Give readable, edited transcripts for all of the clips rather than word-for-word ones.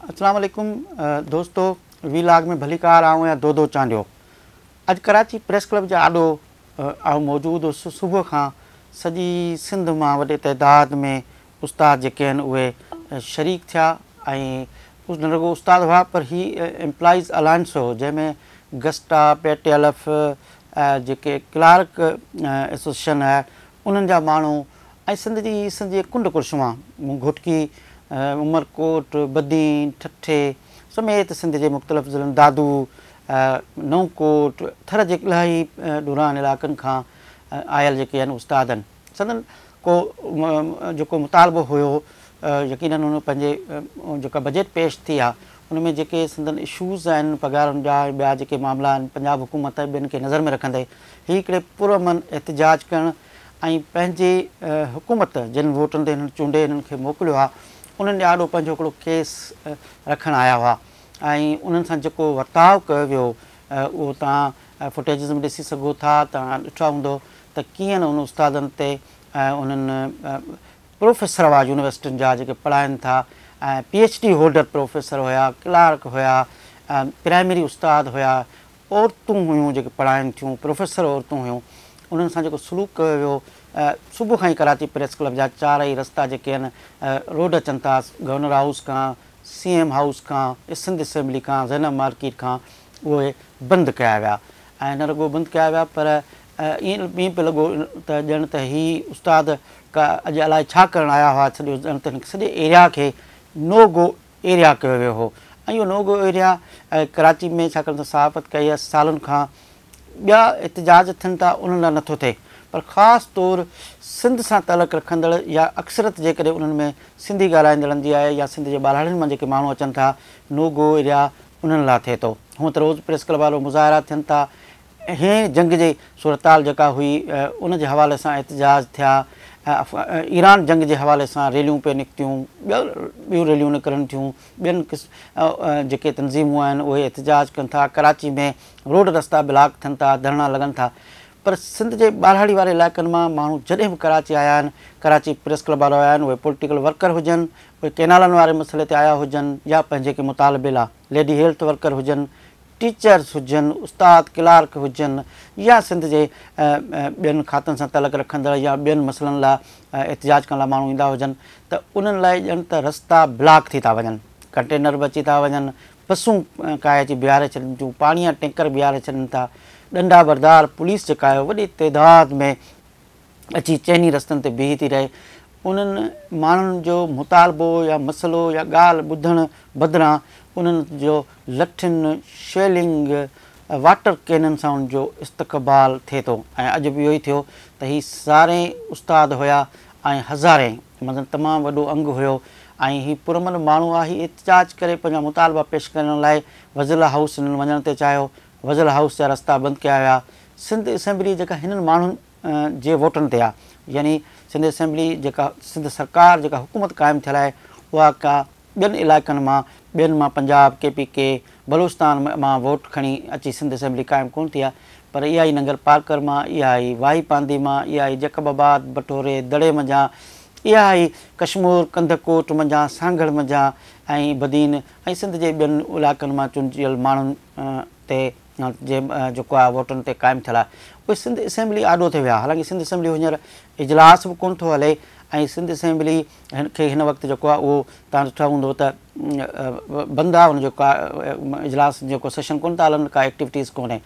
अस्सलाम वालेकुम दोस्तों, वीलाग में भलीकार आऊँ या दो चांडियो। अज कराची प्रेस क्लब जा आॾो आऊं मौजूदु हुउसि। सुबुह खां सॼी सिंध मां वॾे तइदाद में उस्ताद जेके आहिनि उहे शरीक थिया ऐं न रुॻो उस्ताद हुआ पर ही एम्प्लॉइज़ अलायंस हो, जंहिंमें गस्टा, पेटीएलएफ, जेके क्लार्क एसोसिएशन आहे उन्हनि जा माण्हू ऐं सिंध जी कुंड कुर्शुआ घुटकी, उमरकोट, बदीन, ठठे समेत सिंध जे मुख़्तलिफ़ ज़िलनि, दादू, नवकोट, थर जे इलाही ॾुरान इलाइक़नि खां आयल जेके आहिनि उस्ताद आहिनि। संदन को जेको मुतालबो हुयो, यकीनन उन पंहिंजे जेका बजट पेश थी आहे उन में जेके संदन इशूज़ आहिनि पघारुनि जा, ॿिया जेके मामला आहिनि पंजाब हुकूमत ॿियनि खे नज़र में रखंदे हीअ हिकिड़े पुरअमन एहतिजाज करणु ऐं पंहिंजे हुकूमत जिन वोटनि ते हिननि चूंडे हिननि खे मोकिलियो आहे उन्हनि ॾाढो पंहिंजो हिकिड़ो केस रखणु आया हुआ ऐं उन्हनि सां जेको वर्ताव कयो वियो उहो तव्हां फुटेजिस में ॾिसी सघो था। तव्हां ॾिठो हूंदो त कीअं न उन उस्तादनि ते उन्हनि प्रोफेसर हुआ यूनिवर्सिटियुनि जा जेके पढ़ाइनि था, PhD होल्डर प्रोफेसर हुया, क्लार्क हुया, प्राइमरी उस्ताद हुया, औरतूं हुयूं जेके पढ़ाइनि थियूं, प्रोफेसर औरतूं हुयूं, उन्हनि सां जेको सलूक कयो वियो। सुबुह खां ई कराची प्रेस क्लब जा चारई रस्ता जेके आहिनि रोड अचनि था, गवर्नर हाउस खां, CM हाउस खां, सिंध असेंबली खां, ज़ैनब मार्केट खां, उहे बंदि कया विया ऐं न रुॻो बंदि कया विया पर ईअं पियो लॻो त ॼण त हीअ उस्ताद अॼु अलाए छा करणु आया हुआ। सॼो ॼण त सॼे एरिया खे नो गो एरिया कयो वियो हो ऐं इहो नो गो एरिया कराची में छाकाणि त सहाफ़त कई आहे सालनि खां, ॿिया एहतिजाज थियनि था उन्हनि लाइ नथो थिए, पर ख़ासि तौरु सिंध सां तालुक़ु रखंदड़ या अक्सरत जेकॾहिं उन्हनि में सिंधी ॻाल्हाईंदड़नि जी आहे या सिंध जे ॿारहाड़ियुनि मां जेके माण्हू अचनि था, नो गो एरिया उन्हनि लाइ थिए थो। हूअं त रोज़ प्रेस क्लब वारो मुज़ाहिरा थियनि था, हीअं जंग जी सूरताल जेका हुई उन जे हवाले सां एहतिजाज थिया, ईरान जंग जे हवाले सां रैलियूं पियूं निकितियूं, ॿियूं रैलियूं निकिरनि थियूं, ॿियनि जेके तनज़ीमूं आहिनि उहे एहतिजाज कनि था, कराची में रोड रस्ता ब्लॉक थियनि था, धरना लॻनि था। पर सिंध जे ॿारहाड़ी वारे इलाइक़नि मां माण्हू जॾहिं बि कराची आया आहिनि, कराची प्रेस क्लब वारा आया आहिनि, उहे पॉलिटिकल वर्कर हुजनि, उहे केनालनि वारे मसइले ते आया हुजनि या पंहिंजे के मुतालबे लाइ, लेडी हेल्थ वर्कर हुजनि, टीचर्स हुजनि, उस्ताद क्लार्क हुजनि या सिंध जे ॿियनि खातनि सां तालुक़ु रखंदड़ या ॿियनि मसइलनि लाइ एहतिजाज करण लाइ माण्हू ईंदा हुजनि, त उन्हनि लाइ ॼण त रस्ता ब्लॉक थी था वञनि, कंटेनर बि अची था वञनि, बसूं काए अची बीहारे छॾनि थियूं, पाणीअ जा टैंकर बीहारे छॾनि था, ॾंडा बरदार पुलिस जेका आहे वॾी तइदाद में अची चइनी रस्तनि ते बीही थी रहे। उन्हनि माण्हुनि जो मुतालबो या मसइलो या ॻाल्हि ॿुधण बदिरां उन्हनि जो लठियुनि, शेलिंग, वाटर कैननि सां उनजो इस्तक़बाल थिए थो ऐं अॼु बि इहो ई थियो त हीअ सारे उस्ताद हुया ऐं हज़ारे मतिलबु तमामु वॾो अंग हुयो ऐं हीअ पुरअमन माण्हू आहे। हीअ एहतिजाज करे पंहिंजा मुतालबा पेश करण लाइ वज़ीर हाउस हिननि वञण ते चाहियो, वज़ीर हाउस जा रस्ता बंदि कया विया। सिंध असेंबली जेका हिननि माण्हुनि जे वोटनि ते आहे, यानी सिंध असेंबली जेका सिंध सरकार जेका हुकूमत क़ाइमु थियल आहे उहा का ॿियनि इलाइक़नि मां, ॿियनि मां पंजाब, KPK, बलूचिस्तान मां वोट खणी अची सिंध असेंबली क़ाइमु कोन थी आहे, पर इहा ई नंगर पार्कर मां, इहा ई वाही पांदी मां, इहा ई जकबाबाद, बटोरे, दड़े मंझां, इहा ई कश्मीर, कंधकोट मंझां, सांगड़ मंझां ऐं बदीन ऐं सिंध जे ॿियनि इलाइक़नि मां चूंडियल माण्हुनि ते जेको आहे वोटनि ते क़ाइमु थियल आहे, उहे सिंध असेंबली आॾो ते विया। हालांकि सिंध असेंबली हींअर इजलास बि कोन थो हले ऐं सिंध असेंबली खे हिन वक़्तु जेको आहे उहो तव्हां ॾिठो हूंदो त बंदि आहे, हुनजो का इजलास जेको सेशन कोन था हलनि, का एक्टिविटीज़ कोन्हे,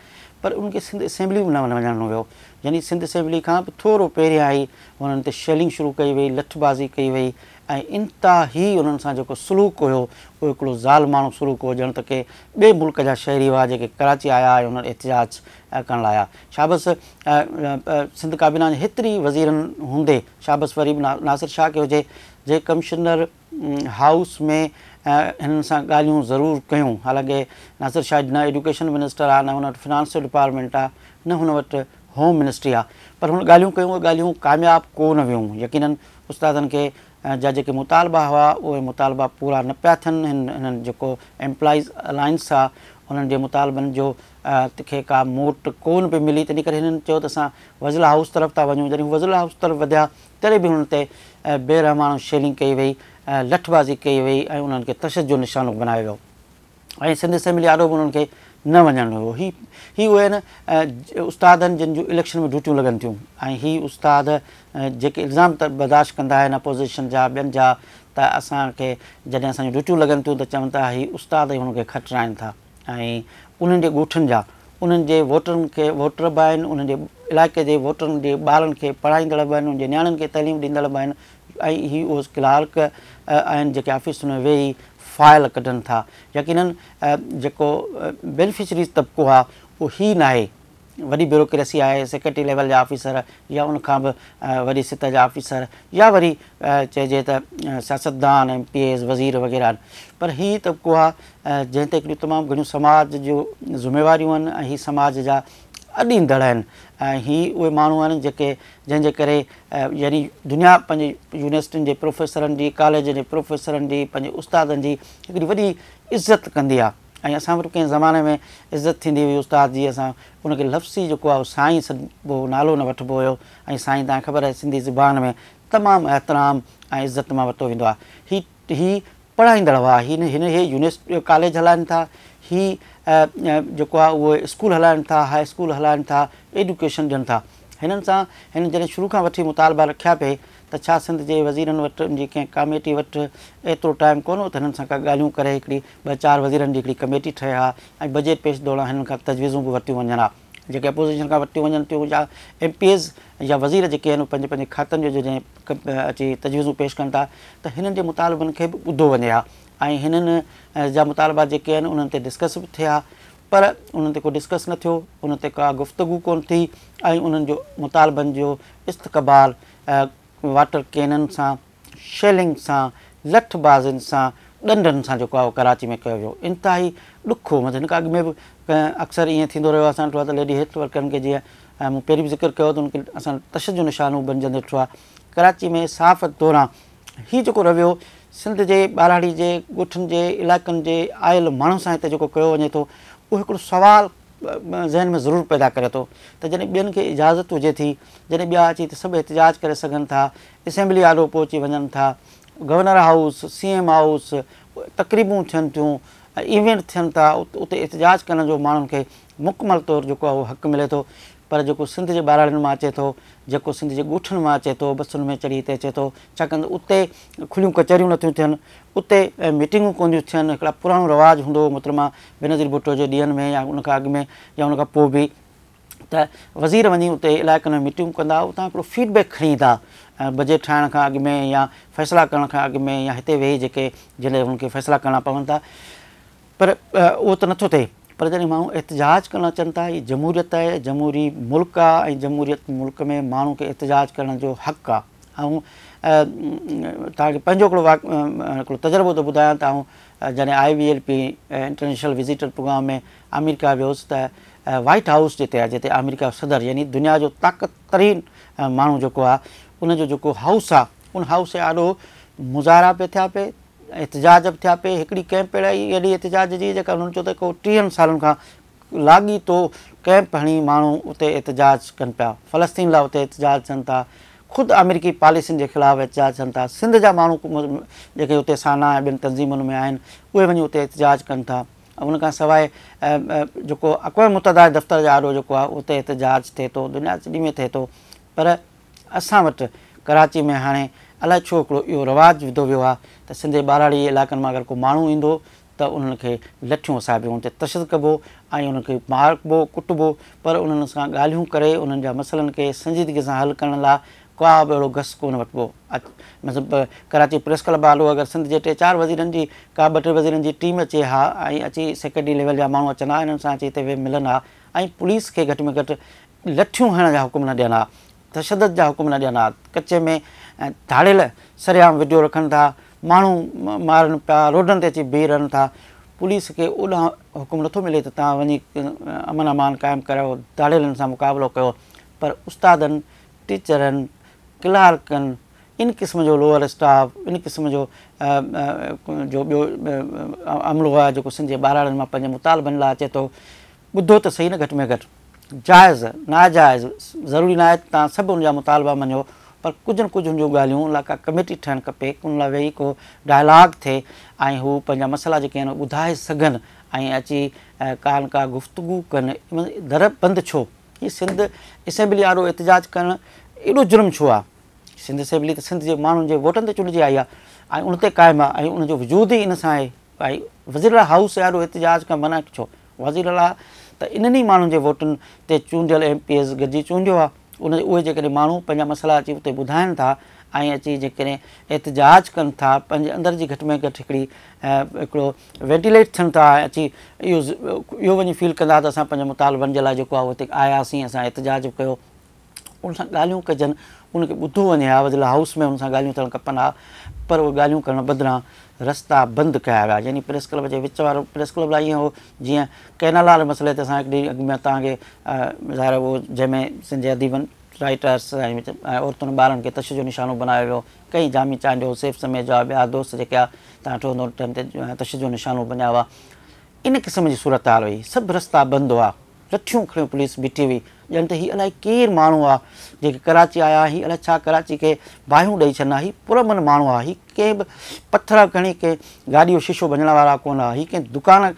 पर उनखे सिंध असेंबली बि न वञणो वियो। यानी सिंध असेंबली खां बि थोरो पहिरियां ई हुननि ते शेलिंग शुरू कई वई, लठबाज़ी कई वई ऐं इंतिहाई उन्हनि सां जेको सलूक हुयो उहो हिकिड़ो ज़ालिमाणो सलूक हुओ, ॼण त के ॿिए मुल्क जा शहरी हुआ जेके कराची आया ऐं उन्हनि एहतिजाज करण लाइ आया। शाबस सिंध काबीना जे हेतिरी वज़ीरनि हूंदे शाबस वरी बि नासिर शाह खे हुजे जे कमिशनर हाउस में हिननि सां ॻाल्हियूं ज़रूरु कयूं। हालांकि नासिर शाह न एजुकेशन मिनिस्टर आहे, न हुन वटि फिनांसियल डिपार्टमेंट आहे, न हुन वटि होम मिनिस्ट्री आहे, पर हुन ॻाल्हियूं कयूं, उहे ॻाल्हियूं कामयाबु कोन वियूं। यकीननि उस्तादनि खे जा जेके मुतालबा हुआ उहे मुतालबा पूरा न पिया थियनि। हिननि जेको एम्प्लॉइज़ अलायंस आहे उन्हनि जे मुतालबनि जो खे का मोट कोन पई मिली, तॾहिं करे हिननि चयो त असां वज़ीर हाउस तरफ़ था वञूं। जॾहिं वज़ीर हाउस तरफ़ वधिया तॾहिं बि हुन ते बेरहमानो शेलिंग कई वई लठबाज़ी कई वई ऐं उन्हनि खे तशद जो निशानो बनायो वियो ऐं सिंध असेंबली आॾो बि उन्हनि खे न वञणु हुयो। ही उहे आहिनि उस्तादनि जिन जूं इलेक्शन में ड्यूटियूं लॻनि थियूं ऐं ही उस्ताद जेके इल्ज़ाम त बर्दाश्त कंदा आहिनि अपोज़िशन जा ॿियनि जा त असांखे जॾहिं असांजूं ड्यूटियूं लॻनि थियूं त चवनि था ही उस्ताद ई हुनखे खटराइनि था ऐं उन्हनि जे ॻोठनि जा उन्हनि जे वोटरनि खे वोटर बि आहिनि उन्हनि जे इलाइक़े जे वोटरनि जे ॿारनि खे पढ़ाईंदड़ बि आहिनि उन्हनि जे नियाणियुनि खे तइलीम ॾींदड़ बि आहिनि ऐं ही उहे क्लार्क आहिनि जेके ऑफिस में वेही फ़ाइल कढनि था। यकीननि जेको बेनिफिशरीज़ तबिको आहे उहो ही न आहे वॾी ब्यूरोक्रेसी आहे सेक्रेटरी लेवल जा ऑफिसर या उनखां बि वॾी सित जा ऑफिसर या वरी चइजे त सियासतदान MPs वज़ीर वग़ैरह आहिनि पर ही तबिको आहे जंहिं ते हिकिड़ियूं तमामु घणियूं समाज जूं ज़िम्मेवारियूं आहिनि ऐं ही समाज जा अॾींदड़ आहिनि ऐं ही उहे माण्हू आहिनि जेके जंहिंजे करे यानी दुनिया पंहिंजी यूनिवर्सिटियुनि जे प्रोफेसरनि जी कॉलेज जे प्रोफेसरनि जी पंहिंजे उस्तादनि जी हिकिड़ी वॾी इज़त कंदी आहे ऐं असां वटि कंहिं ज़माने में इज़त थींदी हुई उस्ताद जी असां उनखे लफ़्ज़ी जेको आहे साईं सॾिबो नालो न वठिबो हुयो ऐं साईं तव्हांखे ख़बर आहे सिंधी ज़ुबान में तमामु एतिराम ऐं इज़त मां वरितो वेंदो आहे। ही पढ़ाईंदड़ हुआ हिन हे यूनिवर्सिटी कॉलेज हलाइनि था ही जेको आहे उहे स्कूल हलाइनि था हाई स्कूल हलाइनि था एडुकेशन ॾियनि था। हिननि सां हिन जॾहिं शुरू खां वठी मुतालबा रखिया पिए त छा सिंध जे वज़ीरनि वटि जी कंहिं कमेटी वटि एतिरो टाइम कोन हो त हिननि सां का ॻाल्हियूं करे हिकिड़ी 2-4 वज़ीरनि जी हिकिड़ी कमेटी ठहे हा ऐं बजट पेश दौरान हिननि खां तजवीज़ूं बि वरितियूं वञनि हा जेके अपोज़िशन खां वरितियूं वञनि थियूं या MPs या वज़ीर जेके आहिनि पंहिंजे पंहिंजे खातनि जो जॾहिं अची तजवीज़ूं पेश कनि था त हिननि जे मुतालबनि खे बि ॿुधो वञे हा ऐं हिननि जा मुतालबा जेके आहिनि उन्हनि ते डिस्कस बि थिया पर उन्हनि ते को डिस्कस न थियो उन ते का गुफ़्तगू कोन थी ऐं उन्हनि जो मुतालबनि जो इस्तक़बाल वाटर कैननि सां शेलिंग सां लठबाज़ियुनि सां ॾंडनि सां जेको आहे उहो कराची में कयो वियो इंतिहाई ॾुखो मतिलबु हिन खां अॻु में बि अक्सर ईअं थींदो रहियो आहे असां ॾिठो आहे त लेडी हेल्थ वर्करनि खे जीअं मूं पहिरीं बि ज़िक्र कयो त उनखे असां तशद जो निशानो बणिजंदे ॾिठो आहे। कराची में साफ़ दौरां हीउ जेको रवियो सिंध जे ॿाराड़ी जे ॻोठनि जे इलाइक़नि जे आयल माण्हुनि सां हिते जेको कयो वञे थो उहो हिकिड़ो सुवालु ज़हन में ज़रूरु पैदा करे थो त जॾहिं ॿियनि खे इजाज़त हुजे थी जॾहिं ॿिया अची त सभु एतिजाज करे सघनि था असेंबली आॾो पहुची वञनि था गवर्नर हाउस CM हाउस तक़रीबूं थियनि थियूं इवेंट थियनि था उते एतिजाज करण जो माण्हुनि खे मुकमल तौरु जेको आहे उहो हक़ु मिले थो पर जेको सिंध जे ॿाराड़ियुनि मां अचे थो जेको सिंध जे ॻोठनि मां अचे थो बसुनि में चढ़ी हिते अचे थो छाकाणि त उते खुलियूं कचहरियूं नथियूं थियनि उते मीटिंगूं कोन थियूं थियनि हिकिड़ा पुराणो रवाजु हूंदो हो मुहतरमा बेनज़ीर भुट्टो जे ॾींहंनि में या उनखां अॻु में या उनखां पोइ बि त वज़ीर वञी उते इलाइक़नि में मीटिंगूं कंदा उतां हिकिड़ो फीडबैक खणी ईंदा बजट ठाहिण खां अॻु में या फ़ैसिला करण खां अॻु में या हिते वेही जेके जॾहिं हुनखे फ़ैसिला करणा पवनि था पर उहो त नथो थिए पर जॾहिं माण्हू एतिजाज करणु अचनि था हीअ जमहूरियत आहे जमहूरी मुल्क आहे ऐं जमहूरियत मुल्क में माण्हू खे एतिजाज करण जो हक़ु आहे ऐं तव्हांखे पंहिंजो हिकिड़ो तजुर्बो थो ॿुधायां त आउं जॾहिं IVLP इंटरनेशनल विज़िटर प्रोग्राम में अमेरिका वियुसि त वाइट हाउस जिते आहे जिते अमेरिका सदर यानी दुनिया जो ताक़त तरीन माण्हू जेको आहे उनजो जेको हाउस आहे उन हाउस जे ॾाढो मुज़ाहिरा पिया थिया पिए एतिजाज बि थिया पिए हिकिड़ी कैंप अहिड़ी एॾी एतिजाज जी जेका उन्हनि चयो त को 30 सालनि खां लाॻीतो कैंप हणी माण्हू उते एतिजाज कनि पिया फ़लस्तीन लाइ उते एतिजाज थियनि था ख़ुदि अमेरिकी पॉलिसियुनि जे ख़िलाफ़ु एतिजाज थियनि था सिंध जा माण्हू जेके उते साना ऐं ॿियनि तंज़ीमुनि में आहिनि उहे वञी उते एतिजाज कनि था उनखां सवाइ जेको अक़वाम मुतहदा दफ़्तर जा आॾो जेको आहे उते एतिजाज थिए थो दुनिया सॼी में थिए थो पर असां वटि कराची में हाणे अलाए छो हिकिड़ो इहो रवाजु विधो वियो आहे त सिंध जे ॿाराड़ी इलाइक़नि मां अगरि को माण्हू ईंदो त उन्हनि खे लठियूं वसाइबियूं उन ते तशद कबो ऐं उनखे मारबो कुटबो पर उन्हनि सां ॻाल्हियूं करे उन्हनि जा मसइलनि खे संजीदगी सां हल करण लाइ का बि अहिड़ो घस कोन वठिबो मतिलबु कराची प्रेस क्लब आॾो अगरि सिंध जे 3-4 वज़ीरनि जी का 2-3 वज़ीरनि जी टीम अचे हा ऐं अची सेक्रेटरी लेवल जा माण्हू अचनि हा हिननि सां अची हिते मिलनि हा ऐं पुलिस खे घटि में घटि लठियूं हणण जा हुकुम न ॾियनि हा तशदद जा हुकुम न ॾियनि हा कचे में धाड़ियल सरेआम वीडियो रखनि था माण्हू मारनि पिया रोडनि ते अची बीह रहनि था पुलिस खे ओॾां हुकुम नथो मिले त तव्हां वञी अमन अमान क़ाइमु कयो धाड़ियलनि सां मुक़ाबिलो कयो पर उस्तादनि टीचरनि क्लार्कनि इन क़िस्म जो लोअर स्टाफ इन क़िस्म जो ॿियो अमलो आहे जेको सिंध जे ॿाराड़ियुनि मां पंहिंजे मुतालबनि लाइ अचे थो ॿुधो त सही न घटि में घटि जाइज़ नाजाइज़ ज़रूरी न आहे तव्हां सभु हुनजा मुतालबा मञो पर कुझु न कुझु हुन जूं ॻाल्हियूं उन लाइ का कमेटी ठहिणु खपे, उन लाइ वेही को डायलॉग थिए ऐं हू पंहिंजा मसइला जेके आहिनि ॿुधाए सघनि ऐं अची का न का गुफ़्तगू कनि। दर बंदि छो? हीअ सिंध असेंबली वारो एतिजाज करणु एॾो जुर्म छो आहे? सिंध असेंबली त सिंध जे माण्हुनि जे वोटनि ते चूंडिजी आई आहे ऐं उन ते क़ाइमु आहे ऐं उनजो वजूद ई इन सां आहे। भई वज़ीर हाउस वारो एतिजाज खां मना छो? वज़ीर त इन्हनि ई माण्हुनि जे वोटनि ते चूंडियल MPs गॾिजी चूंडियो आहे। उहे जेकॾहिं माण्हू पंहिंजा मसइला अची उते ॿुधाइनि था ऐं अची जेकॾहिं एतिजाज कनि था, पंहिंजे अंदरि जी घटि में घटि हिकिड़ो वेंटिलेट थियनि था, अची इहो वञी फील कंदा त असां पंहिंजे मुतालबनि जे लाइ जेको आहे उते आयासीं, असां एतिजाज कयो, उन सां ॻाल्हियूं कजनि, उनखे ॿुधो वञे हा। वज़ीर हाउस में उन सां ॻाल्हियूं थियणु खपनि हा, पर उहे ॻाल्हियूं करण बदिरां रस्ता बंदि कया विया। यानी प्रेस क्लब जे विच वारो प्रेस क्लब लाइ ईअं हो जीअं कैनाल वारे मसइले ते असां हिकिड़ी अॻु में तव्हांखे ज़ाहिर उहो जंहिंमें सिंध जे अदीबनि राइटर्स ऐं औरतुनि ॿारनि खे तश जो निशानो बनायो वियो, कई जामी चांडियो, सैफ समेत जा ॿिया दोस्त जेके आहे तव्हां ठहंदो टाइम ते तश जो निशानो बनिया हुआ। इन क़िस्म जी सूरत हाल हुई, सभु रस्ता बंदि हुआ, लठियूं खणियूं पुलिस बीठी हुई, ॼण त हीअ अलाए केरु माण्हू आहे जेके कराची आया, हीअ अलाए छा कराची खे बाहियूं ॾेई छॾंदा, हीअ पुरमन माण्हू आहे, हीअ कंहिं बि पथर खणी कंहिं गाॾी जो शीशो भञण वारा कोन हुआ, हीअ कंहिं दुकान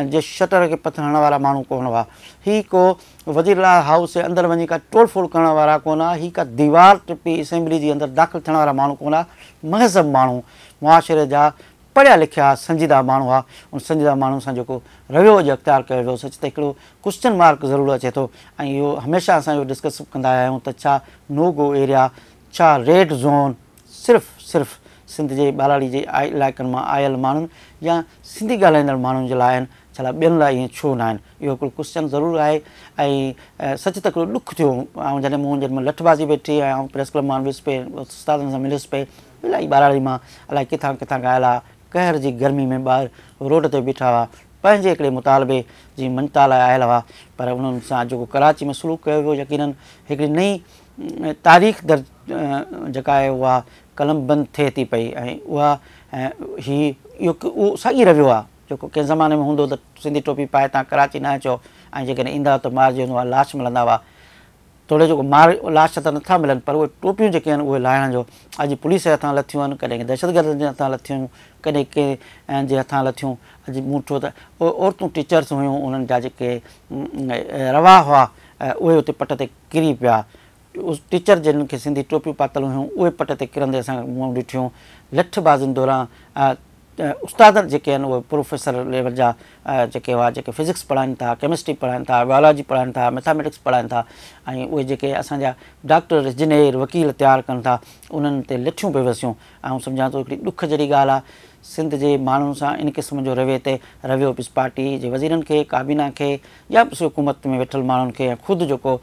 जे शटर खे पथर हणण वारा माण्हू कोन हुआ, हीअ को वज़ीर हाउस जे अंदरि वञी का तोड़ फोड़ करण वारा कोन हुआ, हीअ का दीवार टिपी असेंबली जे अंदरि दाख़िल थियण वारा माण्हू कोन हुआ। महज़ब माण्हू, मुआशिरे जा पढ़िया लिखिया संजीदा माण्हू आहे। उन संजीदा माण्हू सां जेको रवियो अॼु अख़्तियार कयो वियो, सच त हिकिड़ो क्वेश्चन मार्क ज़रूरु अचे थो। ऐं इहो हमेशह असां इहो डिस्कस कंदा आहियूं त छा नो गो एरिया, छा रेड ज़ोन सिर्फ़ु सिंध जे बाराड़ी जे इलाइक़नि मां आयल माण्हुनि या सिंधी ॻाल्हाईंदड़ माण्हुनि जे लाइ आहिनि, छा ॿियनि लाइ ईअं छो न आहिनि? इहो हिकिड़ो क्वेश्चन ज़रूरु आहे। ऐं सच त हिकिड़ो ॾुख थियो ऐं जॾहिं मूं जेॾीमहिल लठबाज़ी वेठी ऐं प्रेस क्लब मां वियुसि पे, उस्तादनि सां मिलियुसि पे, इलाही बाराड़ी मां अलाए किथां किथां ॻाल्हि आहे, कहर जी गर्मी में ॿार रोड ते बीठा हुआ, पंहिंजे हिकिड़े मुतालबे जी मञता लाइ आयल हुआ, पर उन्हनि सां जेको कराची में सलूक कयो वियो यकीननि हिकिड़ी नई तारीख़ जेका आहे उहा कलम बंदि थिए थी पई। ऐं उहा उहो साॻी रवियो आहे जेको कंहिं ज़माने में हूंदो त सिंधी टोपी पाए तव्हां कराची न अचो ऐं जेकॾहिं ईंदा त मारिजी वेंदो आहे, लाश मिलंदा हुआ। थोरे जेको लाश त नथा मिलनि, पर उहे टोपियूं जेके आहिनि उहे लाहिण जो अॼु पुलिस जे हथां लथियूं आहिनि, कॾहिं दहशतगर्दनि जे हथां लथियूं, कॾहिं कंहिं जे हथां लथियूं। अॼु मूं ॾिठो त औरतूं टीचर्स हुयूं, उन्हनि जा जेके रवा हुआ उहे उते पट ते किरी पिया। टीचर जिन खे सिंधी टोपियूं पातल हुयूं उहे पट ते किरंदे असां मूं ॾिठियूं। लठबाज़ियुनि दौरान उस्ताद जेके आहिनि उहे प्रोफेसर लेवल जा जेके हुआ, जेके फिज़िक्स पढ़ाइनि था, केमिस्ट्री पढ़ाइनि था, बायोलॉजी पढ़ाइनि था, मैथमेटिक्स पढ़ाइनि था, ऐं उहे जेके असांजा डॉक्टर, इंजीनियर, वकील तयारु कनि था, उन्हनि ते लठियूं पिए वसियूं। ऐं सम्झां थो हिकिड़ी ॾुख जहिड़ी ॻाल्हि आहे, सिंध जे माण्हुनि सां इन क़िस्म जो रवे ते रवियो पियुसि पार्टी जे वज़ीरनि खे, काबीना खे, या बि हुकूमत में वेठल माण्हुनि खे, ऐं ख़ुदि जेको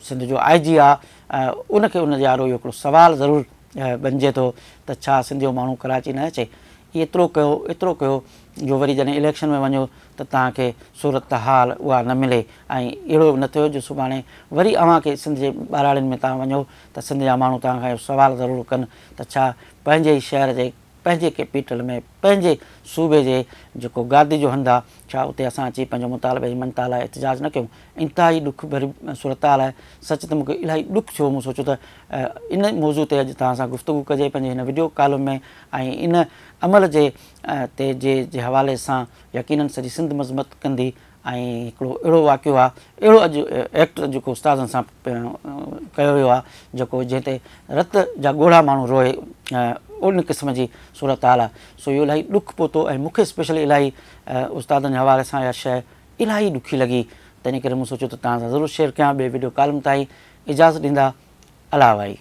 सिंध जो IG आहे उनखे उन यारो इहो हिकिड़ो सुवालु ज़रूरु बणिजे थो त छा सिंधी जो माण्हू कराची न अचे? एतिरो कयो जो वरी जॾहिं इलेक्शन में वञो त तव्हांखे सूरत हाल उहा न मिले। ऐं अहिड़ो न थियो जो सुभाणे वरी अव्हांखे सिंध जे ॿाराड़ियुनि में तव्हां वञो त सिंध जा माण्हू तव्हांखां इहो सुवालु ज़रूरु कनि त छा पंहिंजे ई शहर जे, पंहिंजे कैपिटल में, पंहिंजे सूबे जे जेको गादी जो हंधु आहे, छा उते असां अची पंहिंजो मुतालबे जी मञता लाइ एतिजाज न कयूं? इंतिहाई ॾुख भरी सूरत हाल आहे। सच त मूंखे इलाही ॾुख थियो, मूं सोचियो त इन मौज़ू ते अॼु तव्हां सां गुफ़्तगू कजे पंहिंजे हिन वीडियो कॉलम में। ऐं इन अमल जे हवाले सां यकीननि सॼी सिंध मज़मत कंदी। ऐं हिकिड़ो अहिड़ो वाक़ियो आहे, अहिड़ो अॼु एक्ट जेको उस्तादनि सां कयो वियो आहे जेको जंहिं ते रत जा ॻोढ़ा माण्हू रोए, उन क़िस्म जी सूरत हाल आहे। सो इहो इलाही ॾुख पहुतो ऐं मूंखे स्पेशली इलाही उस्तादनि जे हवाले सां इहा शइ इलाही ॾुखी लॻी। तंहिं करे मूं सोचियो त तव्हां सां ज़रूरु शेयर कयां। ॿिए वीडियो कॉलम ताईं इजाज़त ॾींदा, अला भाई।